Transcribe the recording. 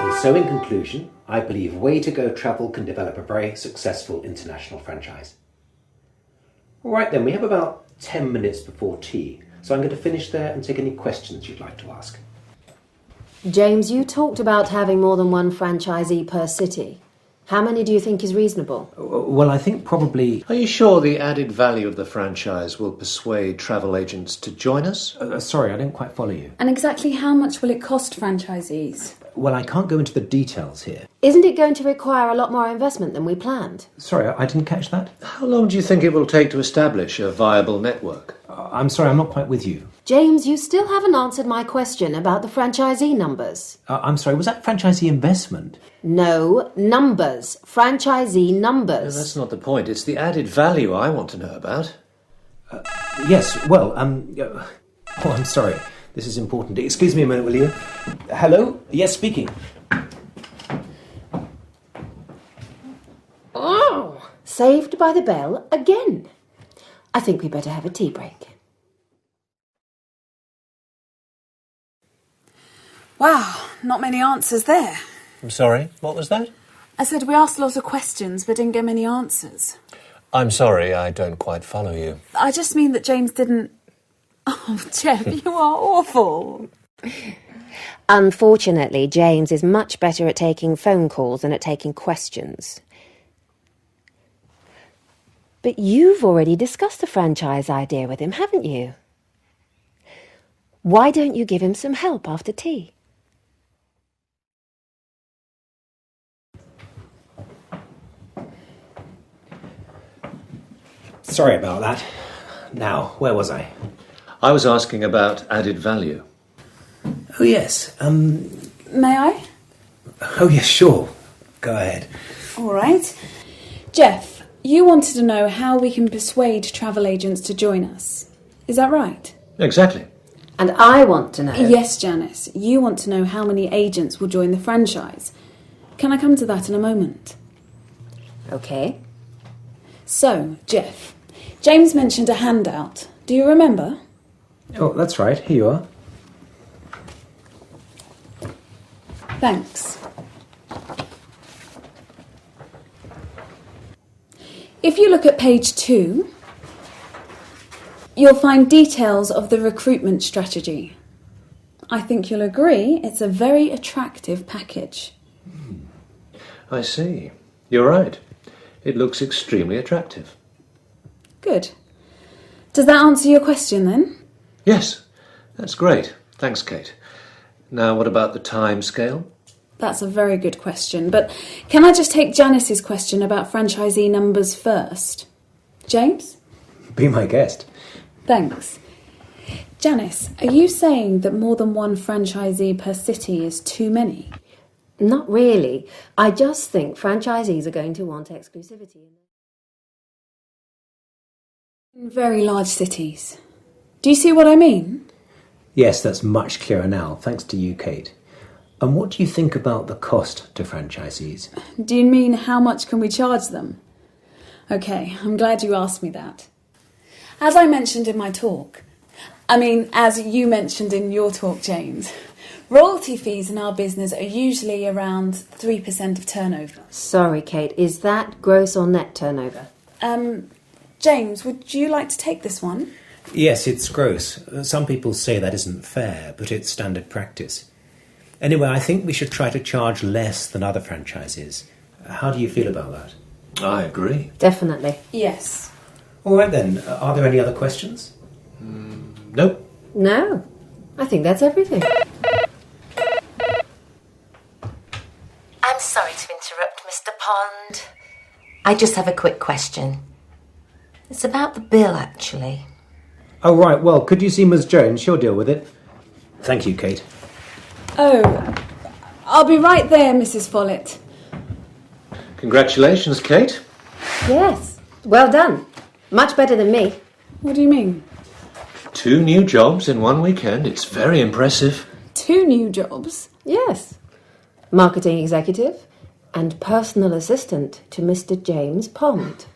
And so in conclusion, I believe Way2Go Travel can develop a very successful international franchise. All right then, we have about 10 minutes before tea, so I'm going to finish there and take any questions you'd like to ask. James, you talked about having more than one franchisee per city. How many do you think is reasonable? Well, I think probably... Are you sure the added value of the franchise will persuade travel agents to join us? Sorry, I didn't quite follow you. And exactly how much will it cost franchisees? Well, I can't go into the details here. Isn't it going to require a lot more investment than we planned? Sorry, I didn't catch that. How long do you think it will take to establish a viable network? I'm sorry, I'm not quite with you. James, you still haven't answered my question about the franchisee numbers. I'm sorry, was that franchisee investment? No, numbers. Franchisee numbers. No, that's not the point. It's the added value I want to know about. Yes, well, oh, I'm sorry. This is important. Excuse me a minute, will you? Hello? Yes, speaking. Oh, saved by the bell again. I think we better have a tea break. Wow, not many answers there. I'm sorry, what was that? I said we asked lots of questions but didn't get many answers. I'm sorry, I don't quite follow you. I just mean that James didn't... Oh, Jeff, you are awful. Unfortunately, James is much better at taking phone calls than at taking questions. But you've already discussed the franchise idea with him, haven't you? Why don't you give him some help after tea? Sorry about that. Now, where was I? I was asking about added value. Oh, yes. May I? Oh, yes, sure. Go ahead. All right. Jeff, you wanted to know how we can persuade travel agents to join us. Is that right? Exactly. And I want to know... Yes, Janice. You want to know how many agents will join the franchise. Can I come to that in a moment? OK. So, Jeff, James mentioned a handout. Do you remember? Oh, that's right. Here you are. Thanks. If you look at page 2, you'll find details of the recruitment strategy. I think you'll agree it's a very attractive package. I see. You're right. It looks extremely attractive. Good. Does that answer your question then? Yes, that's great. Thanks, Kate. Now, what about the time scale? That's a very good question, but can I just take Janice's question about franchisee numbers first? James? Be my guest. Thanks. Janice, are you saying that more than one franchisee per city is too many? Not really. I just think franchisees are going to want exclusivity. In very large cities. Do you see what I mean? Yes, that's much clearer now, thanks to you, Kate. And what do you think about the cost to franchisees? Do you mean how much can we charge them? OK, I'm glad you asked me that. As I mentioned in my talk, as you mentioned in your talk, James, royalty fees in our business are usually around 3% of turnover. Sorry, Kate, is that gross or net turnover? James, would you like to take this one? Yes, it's gross. Some people say that isn't fair, but it's standard practice. Anyway, I think we should try to charge less than other franchises. How do you feel about that? I agree. Definitely. Yes. All right then, are there any other questions? Nope. No, I think that's everything. I'm sorry to interrupt, Mr. Pond. I just have a quick question. It's about the bill, actually. Oh, right, well, could you see Ms. Jones? She'll deal with it. Thank you, Kate. Oh, I'll be right there, Mrs. Follett. Congratulations, Kate. Yes, well done. Much better than me. What do you mean? 2 new jobs in one weekend. It's very impressive. 2 new jobs? Yes. Marketing executive and personal assistant to Mr. James Pond.